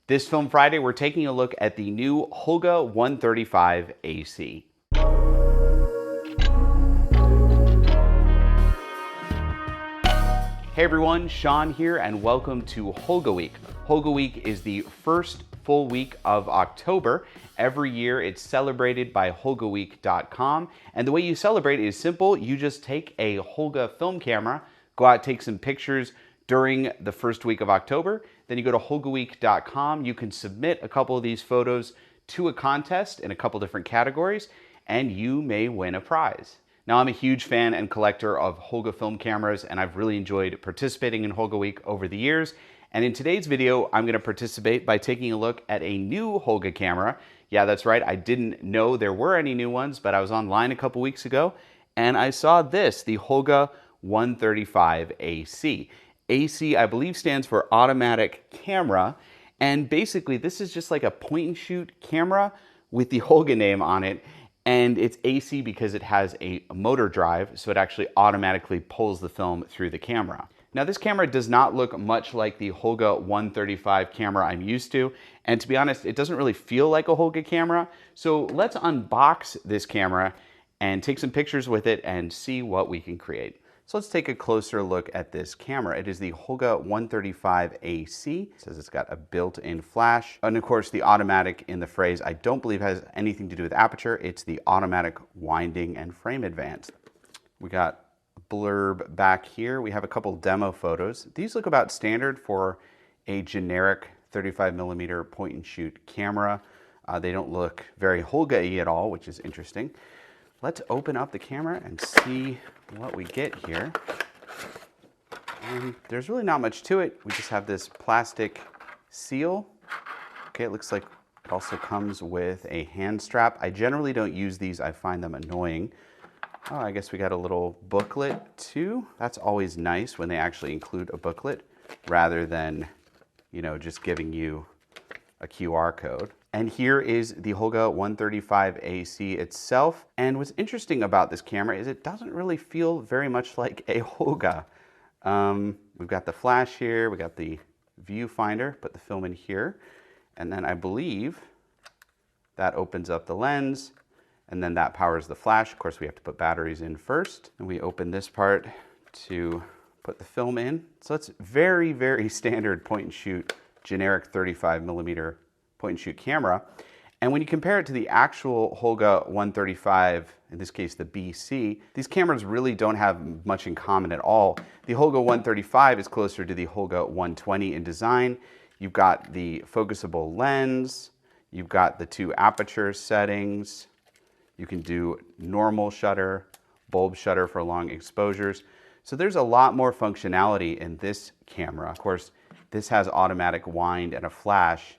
This Film Friday, we're taking a look at the new Holga 135AC. Hey everyone, Sean here, and welcome to Holga Week. Holga Week is the first full week of October. Every year it's celebrated by holgaweek.com, and the way you celebrate is simple. You just take a Holga film camera, go out, take some pictures during the first week of October, then you go to holgaweek.com. You can submit a couple of these photos to a contest in a couple different categories, and you may win a prize. Now, I'm a huge fan and collector of Holga film cameras, and I've really enjoyed participating in Holga Week over the years. And in today's video, I'm going to participate by taking a look at a new Holga camera. Yeah, that's right. I didn't know there were any new ones, but I was online a couple weeks ago, and I saw this, the Holga 135AC. AC, I believe, stands for automatic camera, and basically this is just like a point and shoot camera with the Holga name on it. And it's AC because it has a motor drive, so it actually automatically pulls the film through the camera. Now, this camera does not look much like the Holga 135 camera I'm used to, and to be honest, it doesn't really feel like a Holga camera. So let's unbox this camera and take some pictures with it and see what we can create. So let's take a closer look at this camera. It is the Holga 135AC. It says it's got a built-in flash. And of course, the automatic in the phrase, I don't believe has anything to do with aperture. It's the automatic winding and frame advance. We got a blurb back here. We have a couple demo photos. These look about standard for a generic 35mm point and shoot camera. They don't look very Holga-y at all, which is interesting. Let's open up the camera and see what we get here. And there's really not much to it. We just have this plastic seal. Okay, it looks like it also comes with a hand strap. I generally don't use these. I find them annoying. Oh, I guess we got a little booklet too. That's always nice when they actually include a booklet rather than, just giving you a QR code. And here is the Holga 135AC itself. And what's interesting about this camera is it doesn't really feel very much like a Holga. We've got the flash here, we got the viewfinder, put the film in here, and then I believe that opens up the lens, and then that powers the flash. Of course, we have to put batteries in first, and we open this part to put the film in. So it's very, very standard point and shoot, generic 35mm point and shoot camera. And when you compare it to the actual Holga 135, in this case the BC, these cameras really don't have much in common at all. The Holga 135 is closer to the Holga 120 in design. You've got the focusable lens, you've got the two aperture settings, you can do normal shutter, bulb shutter for long exposures. So there's a lot more functionality in this camera. Of course, this has automatic wind and a flash,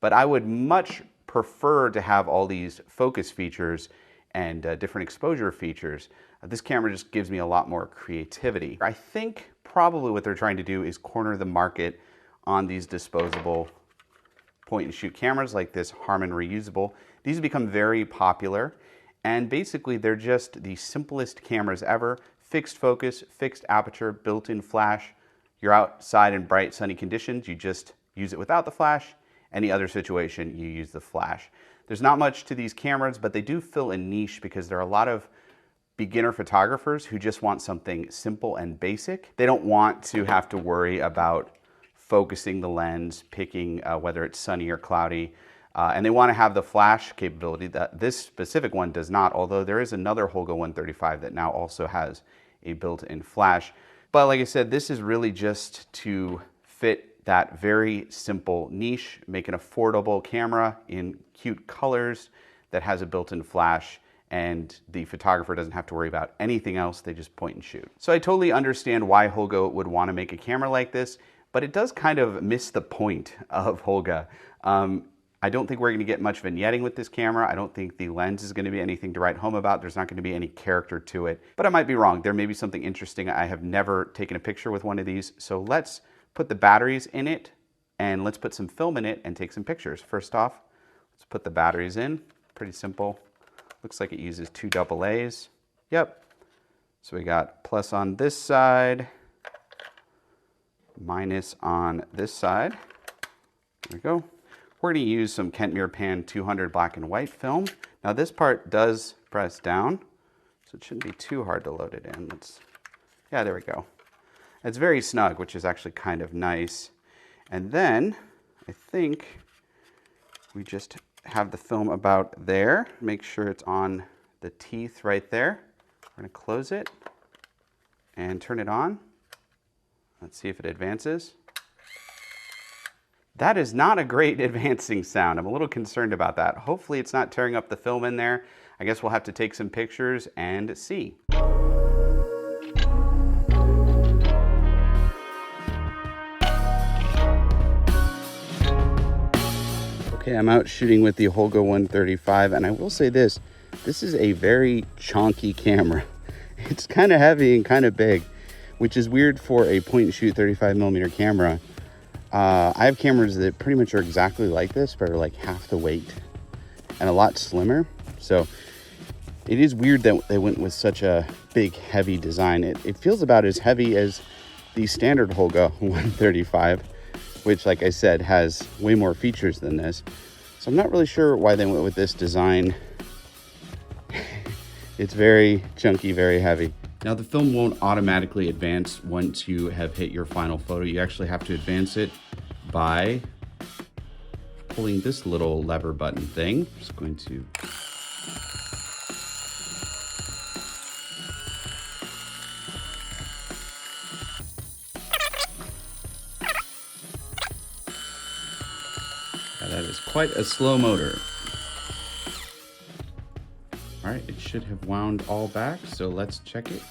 but I would much prefer to have all these focus features and different exposure features. This camera just gives me a lot more creativity. I think probably what they're trying to do is corner the market on these disposable point and shoot cameras like this Harman reusable. These have become very popular, and basically they're just the simplest cameras ever. Fixed focus, fixed aperture, built-in flash. You're outside in bright sunny conditions, you just use it without the flash. Any other situation, you use the flash. There's not much to these cameras, but they do fill a niche because there are a lot of beginner photographers who just want something simple and basic. They don't want to have to worry about focusing the lens, picking whether it's sunny or cloudy, and they want to have the flash capability that this specific one does not, although there is another Holga 135 that now also has a built-in flash. But like I said, this is really just to fit that very simple niche, make an affordable camera in cute colors that has a built-in flash, and the photographer doesn't have to worry about anything else. They just point and shoot. So I totally understand why Holga would want to make a camera like this, but it does kind of miss the point of Holga. I don't think we're going to get much vignetting with this camera. I don't think the lens is going to be anything to write home about. There's not going to be any character to it, but I might be wrong. There may be something interesting. I have never taken a picture with one of these, so let's put the batteries in it, and let's put some film in it and take some pictures. First off, let's put the batteries in. Pretty simple. Looks like it uses 2 AA's. Yep. So we got plus on this side, minus on this side. There we go. We're going to use some Kentmere Pan 200 black and white film. Now this part does press down, so it shouldn't be too hard to load it in. Yeah, there we go. It's very snug, which is actually kind of nice. And then I think we just have the film about there. Make sure it's on the teeth right there. We're going to close it and turn it on. Let's see if it advances. That is not a great advancing sound. I'm a little concerned about that. Hopefully it's not tearing up the film in there. I guess we'll have to take some pictures and see. Okay, I'm out shooting with the Holga 135, and I will say this is a very chonky camera. It's kind of heavy and kind of big, which is weird for a point and shoot 35mm camera. I have cameras that pretty much are exactly like this, but are like half the weight and a lot slimmer. So it is weird that they went with such a big, heavy design. It feels about as heavy as the standard Holga 135, which, like I said, has way more features than this. So I'm not really sure why they went with this design. It's very chunky, very heavy. Now the film won't automatically advance once you have hit your final photo. You actually have to advance it by pulling this little lever button thing. I'm just going to that is quite a slow motor. All right, it should have wound all back, so let's check it.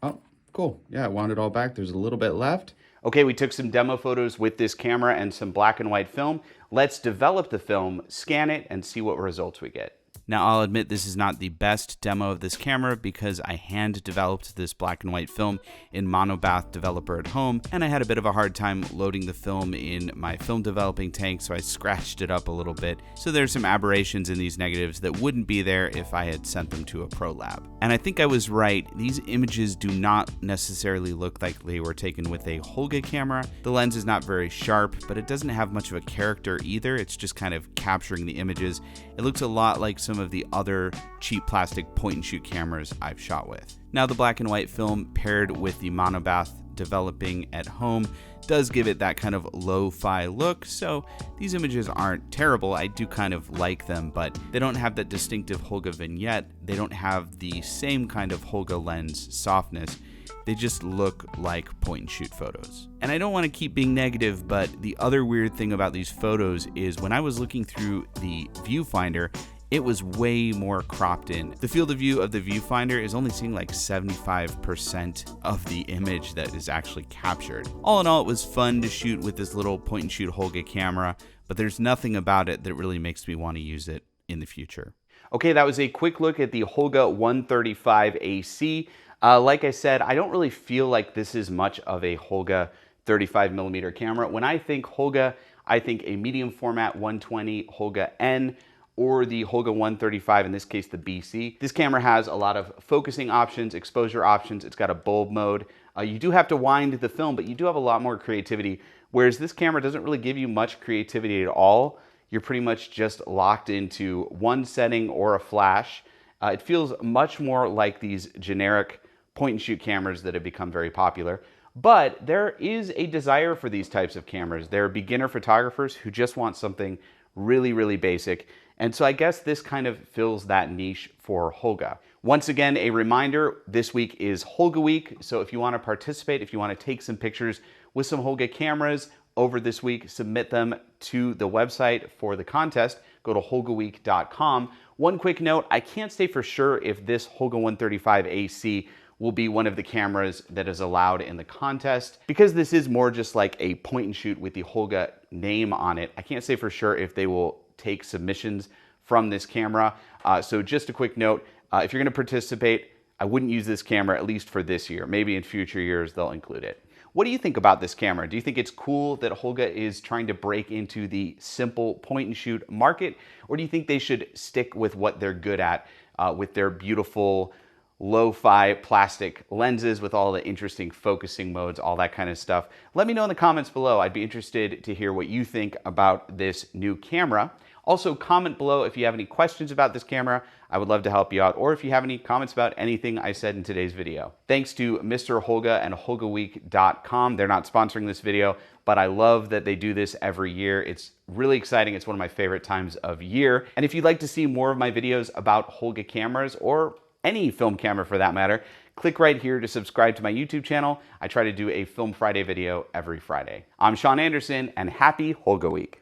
Oh, cool. Yeah, it wound it all back. There's a little bit left. Okay, we took some demo photos with this camera and some black and white film. Let's develop the film, scan it, and see what results we get. Now, I'll admit this is not the best demo of this camera because I hand developed this black and white film in Monobath Developer at home, and I had a bit of a hard time loading the film in my film developing tank, so I scratched it up a little bit. So there's some aberrations in these negatives that wouldn't be there if I had sent them to a pro lab. And I think I was right. These images do not necessarily look like they were taken with a Holga camera. The lens is not very sharp, but it doesn't have much of a character either. It's just kind of capturing the images. It looks a lot like some of the other cheap plastic point and shoot cameras I've shot with. Now the black and white film paired with the Monobath developing at home does give it that kind of lo-fi look, so these images aren't terrible. I do kind of like them, but they don't have that distinctive Holga vignette. They don't have the same kind of Holga lens softness. They just look like point and shoot photos. And I don't want to keep being negative, but the other weird thing about these photos is when I was looking through the viewfinder, it was way more cropped in. The field of view of the viewfinder is only seeing like 75% of the image that is actually captured. All in all, it was fun to shoot with this little point and shoot Holga camera, but there's nothing about it that really makes me want to use it in the future. Okay, that was a quick look at the Holga 135AC. Like I said, I don't really feel like this is much of a Holga 35mm camera. When I think Holga, I think a medium format 120 Holga N, or the Holga 135, in this case the BC. This camera has a lot of focusing options, exposure options. It's got a bulb mode. You do have to wind the film, but you do have a lot more creativity, whereas this camera doesn't really give you much creativity at all. You're pretty much just locked into one setting or a flash. It feels much more like these generic point and shoot cameras that have become very popular. But there is a desire for these types of cameras. There are beginner photographers who just want something really, really basic. And so I guess this kind of fills that niche for Holga. Once again, a reminder, this week is Holga week. So if you want to participate, if you want to take some pictures with some Holga cameras over this week, submit them to the website for the contest. Go to holgaweek.com. One quick note, I can't say for sure if this Holga 135AC will be one of the cameras that is allowed in the contest. Because this is more just like a point and shoot with the Holga name on it, I can't say for sure if they will take submissions from this camera. So just a quick note, if you're gonna participate, I wouldn't use this camera, at least for this year. Maybe in future years, they'll include it. What do you think about this camera? Do you think it's cool that Holga is trying to break into the simple point and shoot market? Or do you think they should stick with what they're good at with their beautiful lo-fi plastic lenses with all the interesting focusing modes, all that kind of stuff. Let me know in the comments below. I'd be interested to hear what you think about this new camera. Also, comment below if you have any questions about this camera. I would love to help you out, or if you have any comments about anything I said in today's video. Thanks to Mr. Holga and HolgaWeek.com. They're not sponsoring this video, but I love that they do this every year. It's really exciting. It's one of my favorite times of year. And if you'd like to see more of my videos about Holga cameras, or any film camera for that matter, click right here to subscribe to my YouTube channel. I try to do a Film Friday video every Friday. I'm Sean Anderson, and happy Holga Week.